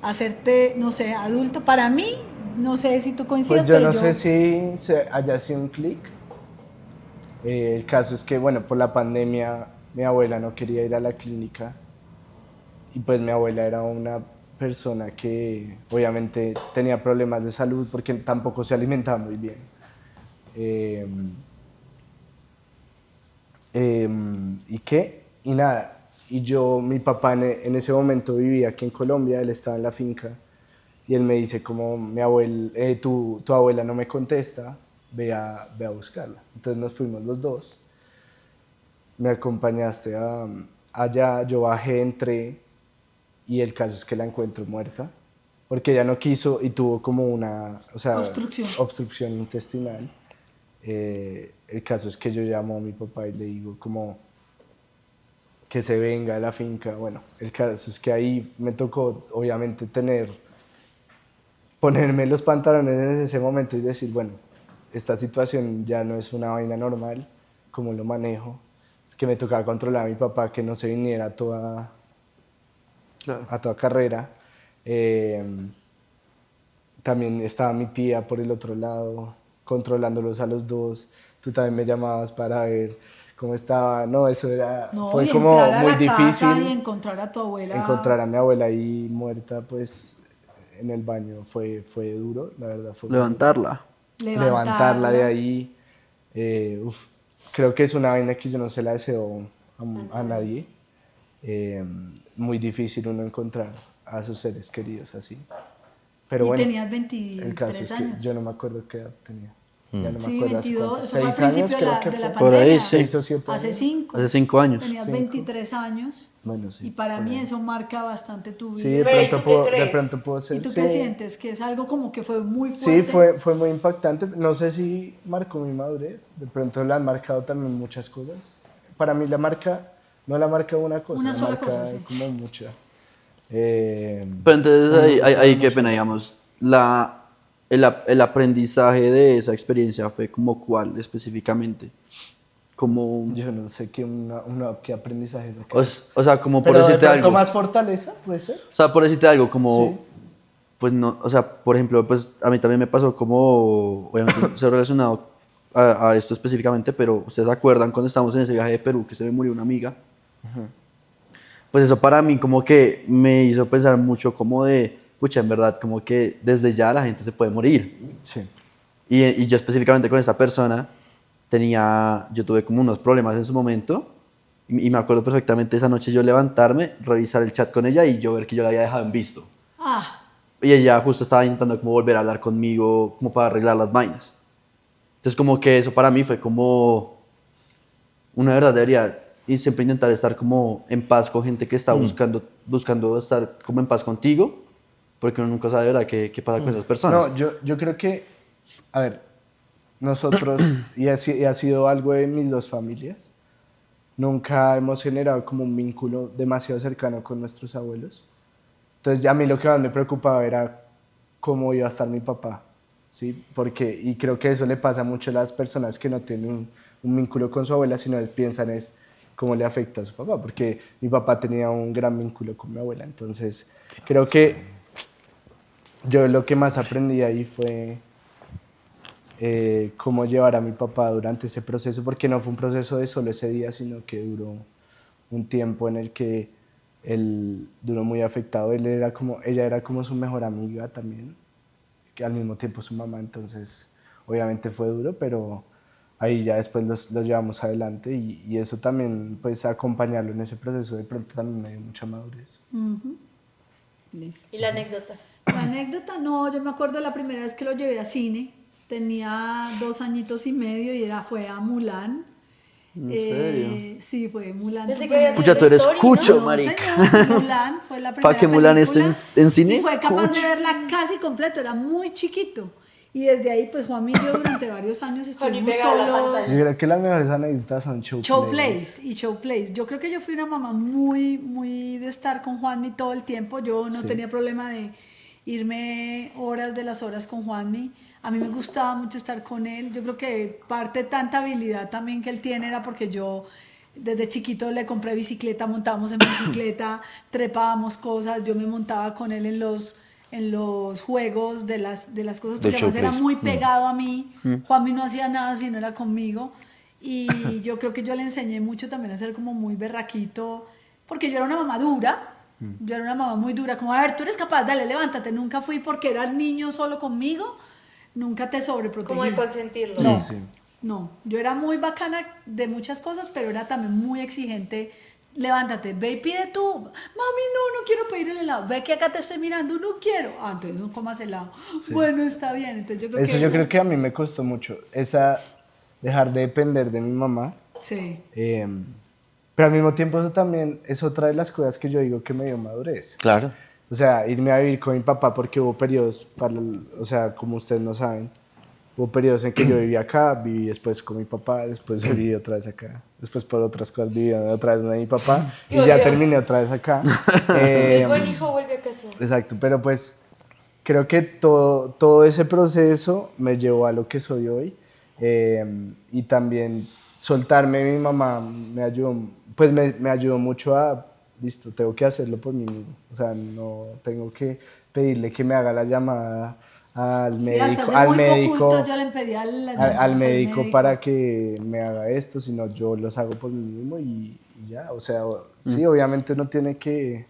hacerte, no sé, adulto? Para mí, no sé si tú coincides, Pues yo pero no sé si haya sido un clic. El caso es que, bueno, por la pandemia mi abuela no quería ir a la clínica y pues mi abuela era una persona que obviamente tenía problemas de salud porque tampoco se alimentaba muy bien. ¿Y qué? Y nada. Y yo, mi papá en ese momento vivía aquí en Colombia, él estaba en la finca y él me dice como tu abuela no me contesta, ve a buscarla. Entonces nos fuimos los dos, me acompañaste allá, yo bajé, entré y el caso es que la encuentro muerta porque ella no quiso y tuvo como una, o sea, obstrucción intestinal. El caso es que yo llamo a mi papá y le digo como que se venga a la finca. Bueno, el caso es que ahí me tocó obviamente ponerme los pantalones en ese momento y decir, bueno, esta situación ya no es una vaina normal, ¿cómo lo manejo? Que me tocaba controlar a mi papá que no se viniera a toda carrera. También estaba mi tía por el otro lado, controlándolos a los dos. Tú también me llamabas para ver cómo estaba. No, eso fue como muy difícil. Y encontrar a tu abuela. Encontrar a mi abuela ahí muerta, pues, en el baño fue duro, la verdad. Fue Levantarla. levantarla de ahí. Creo que es una vaina que yo no se la deseo a nadie. Muy difícil uno encontrar a sus seres queridos así. Pero y bueno, tenías el 23 caso es años. que yo no me acuerdo qué edad tenía. Ya no me Sí, acuerdo hace 22, cuánto. eso fue al 6 años, principio creo de que la fue. Por ahí, pandemia. sí. 6 o 7 Hace años. 5. Hace 5 años. Tenías 23 años. Bueno, sí. Y para por mí ahí. eso marca bastante tu vida. Sí, de Pero, ¿y pronto, tú qué de crees? pronto puedo ser. ¿Y tú sí. qué sientes? Que es algo como que fue muy Sí, fuerte. fue muy impactante. No sé si marcó mi madurez. De pronto la han marcado también muchas cosas. Para mí no la marca una cosa, Una la sola marca cosa, sí. como mucha. Pero entonces ahí qué pena, digamos, el aprendizaje de esa experiencia fue como cuál específicamente. Como, Yo no sé qué aprendizaje saqué. o sea, como por Pero de decirte pronto algo. más fortaleza, puede ser. O sea, por decirte algo, como, Sí. pues no, o sea, por ejemplo, pues a mí también me pasó como, obviamente, se relacionado a esto específicamente, pero ustedes se acuerdan cuando estábamos en ese viaje de Perú que se me murió una amiga. Pues eso para mí como que me hizo pensar mucho como de, pucha, en verdad, como que desde ya la gente se puede morir. Sí. Y yo específicamente con esta persona yo tuve como unos problemas en su momento y me acuerdo perfectamente esa noche yo levantarme, revisar el chat con ella y yo ver que yo la había dejado en visto. Ah, Y ella justo estaba intentando como volver a hablar conmigo como para arreglar las vainas. Entonces como que eso para mí fue como una verdad debería y siempre intentar estar como en paz con gente que está buscando estar como en paz contigo, porque uno nunca sabe de verdad qué pasa con esas personas. No, yo creo que, a ver, nosotros, y ha sido algo de mis dos familias, nunca hemos generado como un vínculo demasiado cercano con nuestros abuelos. Entonces a mí lo que más me preocupaba era cómo iba a estar mi papá, ¿sí? Y creo que eso le pasa mucho a las personas que no tienen un vínculo con su abuela, sino piensan es cómo le afecta a su papá, porque mi papá tenía un gran vínculo con mi abuela. Entonces creo que yo lo que más aprendí ahí fue cómo llevar a mi papá durante ese proceso, porque no fue un proceso de solo ese día, sino que duró un tiempo en el que él duró muy afectado. Ella era como su mejor amiga también, que al mismo tiempo su mamá, entonces obviamente fue duro, pero ahí ya después los llevamos adelante y eso también, pues acompañarlo en ese proceso de pronto también me dio mucha madurez. Listo. ¿Y la anécdota? La anécdota, no, yo me acuerdo la primera vez que lo llevé a cine, tenía 2 añitos y medio y fue a Mulan. ¿En serio? Sí, fue Mulan. Yo sé su que había primera- Pucha, tú eres Story, cucho, ¿no? No, marica. señor, Mulan fue la primera ¿Para que Mulan esté película en cine? Y fue capaz Cucho. de verla casi completo, era muy chiquito. Y desde ahí, pues Juan y yo durante varios años estuvimos pegado a la solos. pantalla. Yo creo que las mejores anécdotas son Show plays y show plays. Yo creo que yo fui una mamá muy de estar con Juanmi todo el tiempo. Yo no tenía problema de irme horas de las horas con Juanmi. A mí me gustaba mucho estar con él. Yo creo que parte de tanta habilidad también que él tiene era porque yo desde chiquito le compré bicicleta, montábamos en bicicleta, trepábamos cosas, yo me montaba con él en los juegos de las cosas, porque además era showplace. muy pegado a mí. Juanmi no hacía nada si no era conmigo. Y yo creo que yo le enseñé mucho también a ser como muy berraquito, porque yo era una mamá dura. Yo era una mamá muy dura, como, a ver, tú eres capaz, dale, levántate. Nunca fui porque era el niño solo conmigo, nunca te sobreprotegí. Como de consentirlo. No, no, yo era muy bacana de muchas cosas, pero era también muy exigente. Levántate, ve y pide tú. Mami, no quiero pedir el helado. Ve que acá te estoy mirando, no quiero. Ah, entonces no comas helado. Bueno, está bien. Entonces yo creo Eso que yo creo que a mí me costó mucho, dejar de depender de mi mamá. Sí. Pero al mismo tiempo eso también es otra de las cosas que yo digo que me dio madurez. Claro. O sea, irme a vivir con mi papá porque hubo periodos, o sea, como ustedes no saben, hubo periodos en que yo vivía acá, viví después con mi papá, después viví otra vez acá, después por otras cosas viví otra vez con mi papá y ya terminé otra vez acá. El buen hijo vuelve a casa. Exacto, pero pues creo que todo ese proceso me llevó a lo que soy hoy y también soltarme de mi mamá me ayudó, pues me ayudó mucho a, listo, tengo que hacerlo por mí mismo, o sea, no tengo que pedirle que me haga la llamada al Sí, médico, hasta hace muy médico, poquito yo le pedía al médico para que me haga esto, sino yo los hago por mí mismo y ya, o sea, sí, obviamente uno tiene que...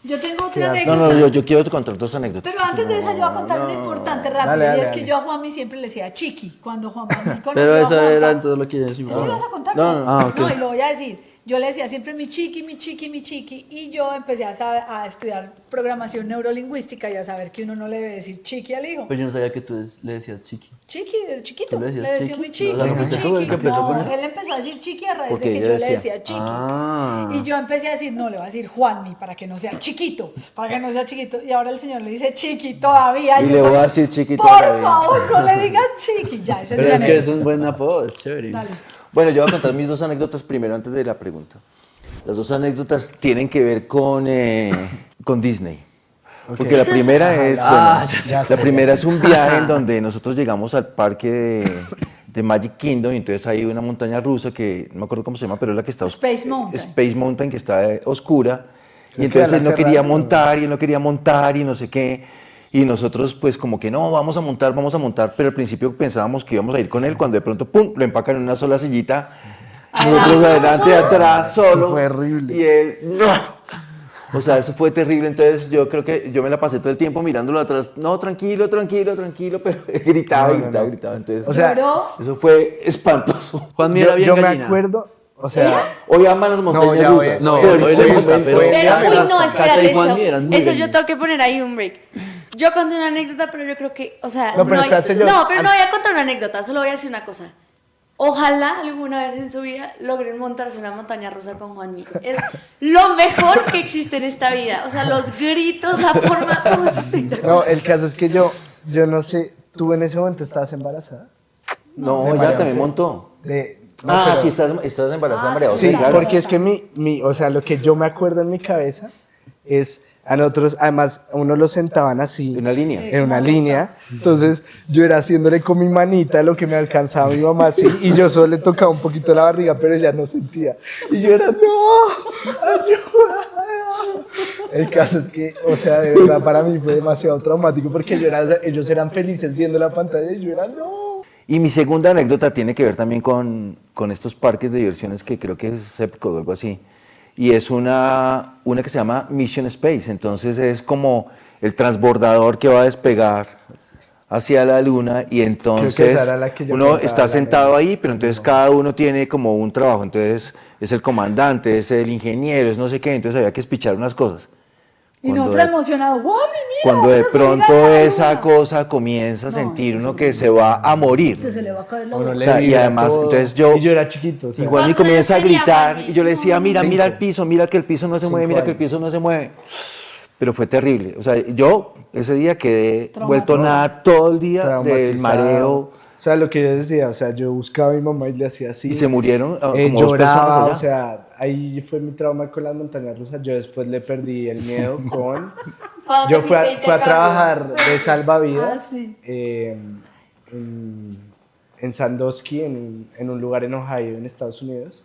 Yo tengo otra Qué anécdota. No, yo quiero contar 2 anécdotas. Pero antes de eso yo voy a contar una importante rápido. Dale, y dale, es que dale. yo a Juanmi siempre le decía Chiqui. Cuando Juan Manuel conoció Pero a eso Juanpa. era entonces lo que decimos. ¿Eso ibas a contar? No, no. Ah, ok. No, y lo voy a decir. Yo le decía siempre mi chiqui, mi chiqui, mi chiqui. Y yo empecé a estudiar programación neurolingüística y a saber que uno no le debe decir chiqui al hijo. Pues yo no sabía que tú le decías chiqui. Chiqui, desde chiquito. ¿Tú le decías Le decía chiqui? mi chiqui, O sea, ¿no mi fuiste tú el chiqui. que empezó No, con eso? él empezó a decir chiqui a raíz Porque de que ella yo le decía, decía chiqui. Ah. Y yo empecé a decir, no, le voy a decir Juanmi para que no sea chiquito, para que no sea chiquito. Y ahora el señor le dice chiqui todavía. Y yo le soy, voy a decir chiqui Por todavía. favor, no le digas chiqui. Ya, ese Pero mi es que es anécdota. un buen apodo, es chévere. Dale. Bueno, yo voy a contar mis 2 anécdotas primero antes de la pregunta. Las 2 anécdotas tienen que ver con Disney. Porque la primera es, la primera es un viaje en donde nosotros llegamos al parque de Magic Kingdom y entonces hay una montaña rusa que no me acuerdo cómo se llama, pero es la que está Space Mountain. Space Mountain, que está oscura. Creo Y entonces que él la no quería cerraron, montar y él no quería montar y no sé qué. Y nosotros pues como que no, vamos a montar, pero al principio pensábamos que íbamos a ir con él cuando de pronto pum, lo empacan en una sola sillita. Nosotros adelante, atrás, solo. Fue horrible. Y él, no. O sea, eso fue terrible. Entonces yo creo que yo me la pasé todo el tiempo mirándolo atrás. No, tranquilo, pero gritaba. Entonces, O sea, Lloró. eso fue espantoso. Juan Mira bien yo me gallina. acuerdo, o sea, Hoy aman las montañas ya voy a- rusas. No, pero en hoy ese le gusta, momento- pero- Pero, uy, no, Cata y espérate, Juanmi eran muy eso yo grandes. tengo que poner ahí un break. Yo conté una anécdota, pero yo creo que, o sea, No, pero espérate, yo- no, pero no voy a contar una anécdota, solo voy a decir una cosa. Ojalá alguna vez en su vida logren montarse una montaña rusa con Juan Miguel. Es lo mejor que existe en esta vida. O sea, los gritos, la forma, todo es espectacular. No, el caso es que yo no sé, ¿tú en ese momento estabas embarazada? No, De ya María también José. montó. No, pero- Sí, estás embarazada, Ah, María sí, José, Sí, claro. claro. porque es que o sea, lo que yo me acuerdo en mi cabeza es a nosotros, además, a uno lo sentaban así. En una línea. En una línea. Entonces, yo era haciéndole con mi manita lo que me alcanzaba mi mamá así, y yo solo le tocaba un poquito la barriga, pero ella no sentía. Y yo era, no, ayuda. El caso es que, o sea, de verdad, para mí fue demasiado traumático porque ellos eran felices viendo la pantalla y yo era, no. Y mi segunda anécdota tiene que ver también con estos parques de diversiones que creo que es Epcot o algo así. Y es una que se llama Mission Space. Entonces es como el transbordador que va a despegar hacia la luna y entonces esa era la que yo uno contaba, está la sentado anécdota. ahí, pero entonces cada uno tiene como un trabajo. Entonces es el comandante, es el ingeniero, es no sé qué. Entonces había que espichar unas cosas. Y Cuando nosotros de- emocionados, ¡wow, mira! Cuando de vamos a subir a pronto la esa luna". cosa comienza a sentir uno que se va a morir. Que se le va a caer la A uno boca. le O sea, y vibra además, todo. entonces yo- Y yo era chiquito. O sea, Igual me ¿Cuántos comienza a años tenía, gritar Juanmi? y yo le decía, mira, Cinco. mira el piso, mira que el piso no se mueve, mira que el piso no se mueve. Pero fue terrible. O sea, yo ese día quedé vuelto nada todo el día del traumatizado. mareo O sea, lo que yo decía, o sea, yo buscaba a mi mamá y le hacía así. y se murieron como dos personas lloraba, allá. o sea, ahí fue mi trauma con las montañas rusas. Yo después le perdí el miedo con... ¿Para dónde Yo fui fuiste de a intercambio? trabajar de salvavidas Ah, sí. en Sandusky, en un lugar en Ohio, en Estados Unidos.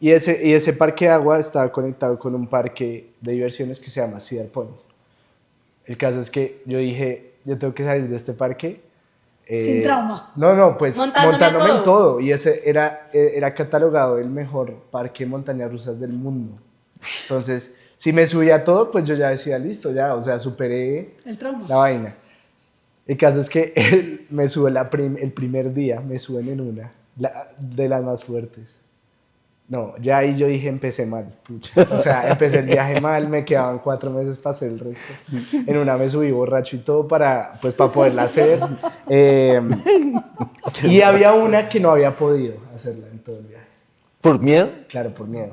Y ese parque de agua estaba conectado con un parque de diversiones que se llama Cedar Point. El caso es que yo dije, yo tengo que salir de este parque. Sin trauma. No, pues Montándome montándome en todo. todo. Y ese era catalogado el mejor parque de montañas rusas del mundo. Entonces, si me subía a todo, pues yo ya decía, listo, ya, o sea, superé El trauma. la vaina. El caso es que me sube el primer día, me suben en una, de las más fuertes. No, ya ahí yo dije, empecé mal, pucha. O sea, empecé el viaje mal, me quedaban 4 meses para hacer el resto. En una me subí borracho y todo para poderla hacer. Y había una que no había podido hacerla en todo el viaje. ¿Por miedo? Claro, por miedo.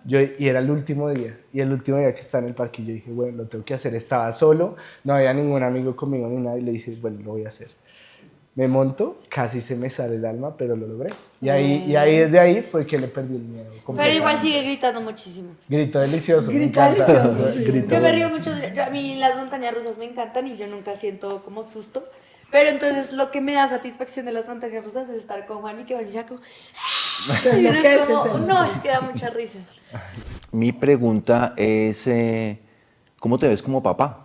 Y era el último día. Y el último día que estaba en el parque, yo dije, bueno, lo tengo que hacer. Estaba solo, no había ningún amigo conmigo ni nada. Y le dije, bueno, lo voy a hacer. Me monto, casi se me sale el alma, pero lo logré. Y ahí desde ahí fue que le perdí el miedo. Pero igual sigue gritando muchísimo. Grito delicioso. me Grita encanta. delicioso, sí. Grito Yo me río delicioso. mucho, a mí las montañas rusas me encantan y yo nunca siento como susto. Pero entonces lo que me da satisfacción de las montañas rusas es estar con Juan y que Juan me saco. Se Y uno es enloquece, como, se no, enloquece. es que da mucha risa. Mi pregunta es, ¿cómo te ves como papá?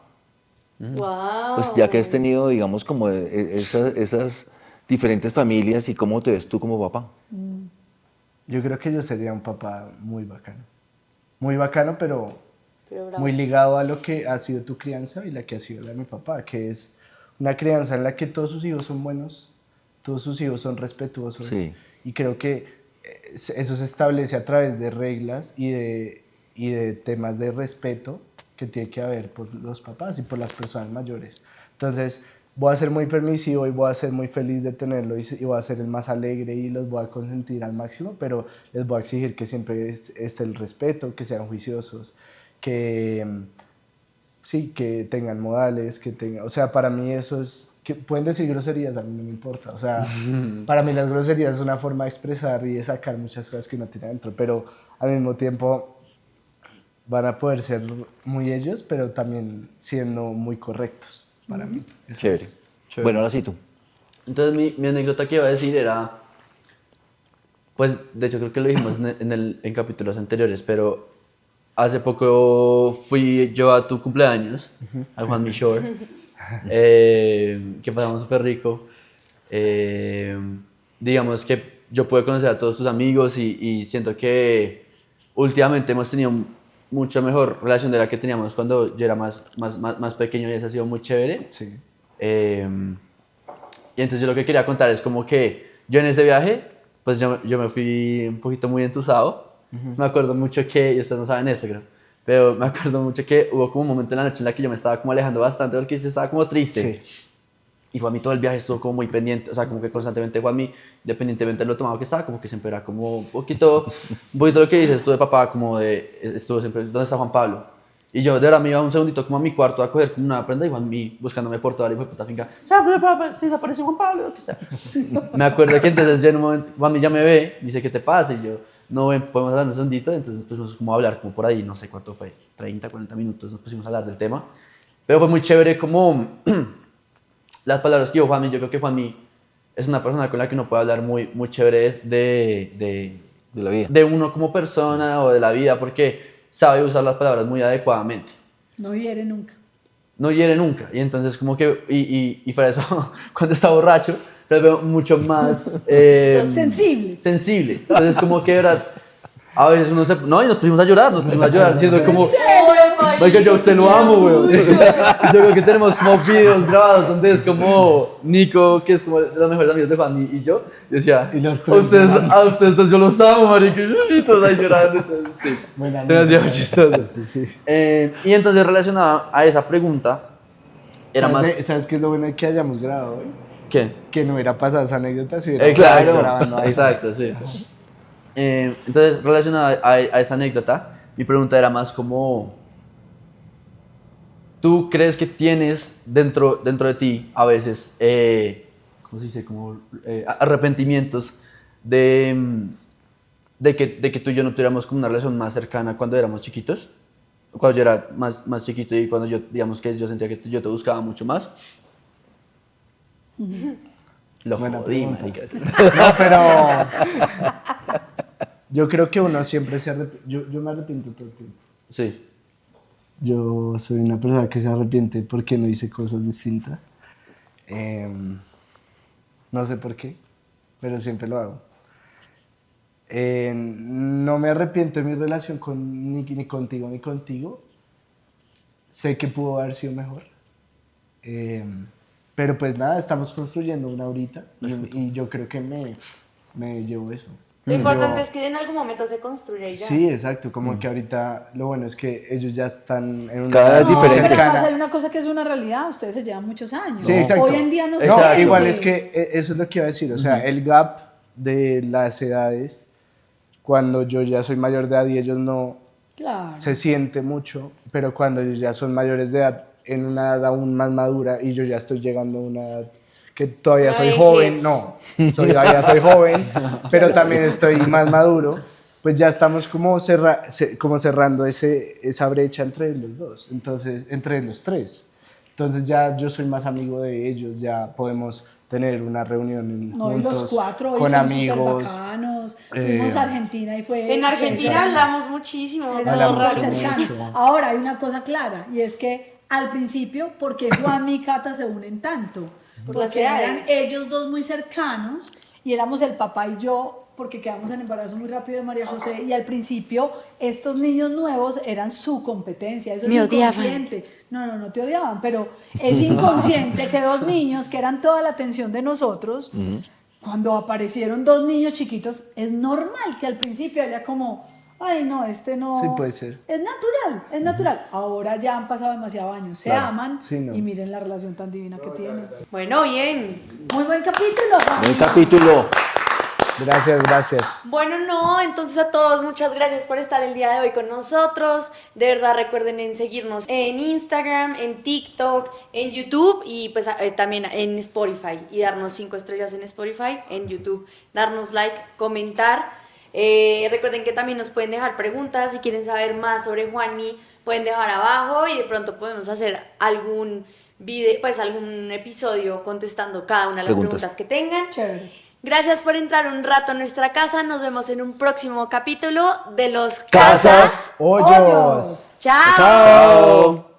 Wow. Pues ya que has tenido, digamos, como esas diferentes familias y cómo te ves tú como papá. Yo creo que yo sería un papá muy bacano. Muy bacano, pero Pero bravo. muy ligado a lo que ha sido tu crianza y la que ha sido la de mi papá, que es una crianza en la que todos sus hijos son buenos, todos sus hijos son respetuosos. Sí. Y creo que eso se establece a través de reglas y de temas de respeto que tiene que haber por los papás y por las personas mayores. Entonces, voy a ser muy permisivo y voy a ser muy feliz de tenerlo y voy a ser el más alegre y los voy a consentir al máximo, pero les voy a exigir que siempre esté el respeto, que sean juiciosos, que sí, que tengan modales, que tengan, o sea, para mí eso es, que pueden decir groserías, a mí no me importa, o sea, para mí las groserías es una forma de expresar y de sacar muchas cosas que uno tiene adentro, pero al mismo tiempo van a poder ser muy ellos, pero también siendo muy correctos para mí. Eso Chévere. es. Bueno, ahora sí tú. Entonces mi anécdota que iba a decir era, pues de hecho creo que lo dijimos en capítulos anteriores, pero hace poco fui yo a tu cumpleaños, a Juan Shore, que pasamos súper rico. Digamos que yo pude conocer a todos tus amigos y siento que últimamente hemos tenido mucha mejor relación de la que teníamos cuando yo era más pequeño y eso ha sido muy chévere. Sí. Y entonces yo lo que quería contar es como que yo en ese viaje, pues yo me fui un poquito muy entusado. Me acuerdo mucho que, y ustedes no saben esto creo, pero me acuerdo mucho que hubo como un momento en la noche en la que yo me estaba como alejando bastante porque sí estaba como triste. Sí. Y Juanmi todo el viaje estuvo como muy pendiente, o sea, como que constantemente Juanmi, independientemente de lo tomado que estaba, como que siempre era como un poquito lo que dices tú de papá, como de, estuvo siempre, ¿dónde está Juan Pablo? Y yo de verdad me iba un segundito como a mi cuarto a coger como una prenda y Juanmi buscándome por toda la hijo de puta finca, se desapareció Juan Pablo, lo que sea. Me acuerdo que entonces yo en un momento, Juanmi ya me ve, dice, ¿qué te pasa? Y yo, no, ven, podemos hablar un segundito, entonces pusimos como a hablar, como por ahí, no sé cuánto fue, 30, 40 minutos, nos pusimos a hablar del tema, pero fue muy chévere como las palabras que yo creo que Juanmi es una persona con la que uno puede hablar muy, muy chévere De la vida. de uno como persona o de la vida, porque sabe usar las palabras muy adecuadamente. No hiere nunca. No hiere nunca. Y entonces como que, y para eso, cuando está borracho, se ve mucho más... Sensible. Sensible. Entonces como que, verdad, a veces uno se... No, y nos pusimos a llorar, diciendo como... Oiga, yo a usted lo amo, weón. Yo creo que tenemos como videos grabados donde es como Nico, que es como de los mejores amigos de Juanmi, y yo decía, Y los tres a ustedes dos yo los amo, marica, y todos ahí llorando. Entonces, sí, Buena se me hacía muy anécdota. chistoso. Sí, sí. Y entonces relacionado a esa pregunta, era más... ¿Sabes qué es lo bueno de que hayamos grabado hoy? ¿Qué? Que no hubiera pasado esa anécdota si hubiera Exacto, grabando ahí. exacto, sí. Entonces, relacionado a esa anécdota, mi pregunta era más como, ¿tú crees que tienes dentro de ti a veces, ¿cómo se dice? Como arrepentimientos de que tú y yo no tuviéramos como una relación más cercana cuando éramos chiquitos? Cuando yo era más chiquito y cuando yo, digamos que yo sentía que yo te buscaba mucho más. Lo Buena jodí, pregunta. marica. No, pero yo creo que uno siempre se arrepiente. Yo me arrepiento todo el tiempo. Sí. Yo soy una persona que se arrepiente porque no hice cosas distintas. No sé por qué, pero siempre lo hago. No me arrepiento de mi relación ni contigo ni contigo. Sé que pudo haber sido mejor. Pero pues nada, estamos construyendo una ahorita y yo creo que me llevo eso. Lo importante Yo- es que en algún momento se construya y ya. Sí, exacto, como que ahorita lo bueno es que ellos ya están en una Cada vez edad No, diferente. pero cercana. pasa una cosa que es una realidad, ustedes se llevan muchos años. Sí, exacto. Hoy en día no se No, sabe igual que- es que eso es lo que iba a decir, o sea, el gap de las edades, cuando yo ya soy mayor de edad y ellos no, Claro. se siente mucho, pero cuando ellos ya son mayores de edad, en una edad aún más madura y yo ya estoy llegando a una edad que todavía Una soy vejez. joven, todavía soy joven, pero también estoy más maduro, pues ya estamos como, como cerrando esa brecha entre los dos, entonces, entre los tres. Entonces ya yo soy más amigo de ellos, ya podemos tener una reunión No, y juntos los cuatro hoy con son amigos. bacanos. Fuimos a Argentina y fue... En Argentina hablamos muchísimo. Éramos Hablamos súper mucho. cercanos. Ahora hay una cosa clara y es que al principio, ¿por qué Juan y Cata se unen tanto? Por las Porque eran edades. ellos dos muy cercanos y éramos el papá y yo porque quedamos en embarazo muy rápido de María José y al principio estos niños nuevos eran su competencia, eso es Me odiaban. inconsciente. No te odiaban, pero es inconsciente que dos niños que eran toda la atención de nosotros, cuando aparecieron dos niños chiquitos, es normal que al principio haya como, ay no, este no. Sí, puede ser. Es natural. Ahora ya han pasado demasiados años, se Claro. aman Sí, no. y miren la relación tan divina que tienen. Bueno, bien. Muy buen capítulo, Juan. Buen capítulo. Gracias. Bueno, no, entonces a todos muchas gracias por estar el día de hoy con nosotros. De verdad recuerden en seguirnos en Instagram, en TikTok, en YouTube y pues también en Spotify y darnos 5 estrellas en Spotify, en YouTube, darnos like, comentar. Recuerden que también nos pueden dejar preguntas si quieren saber más sobre Juanmi, pueden dejar abajo y de pronto podemos hacer algún video, pues algún episodio contestando cada una de las Preguntas. preguntas que tengan. Chévere. Gracias por entrar un rato a nuestra casa. Nos vemos en un próximo capítulo de Los Casas Casas. Hoyos. Chao. Chao.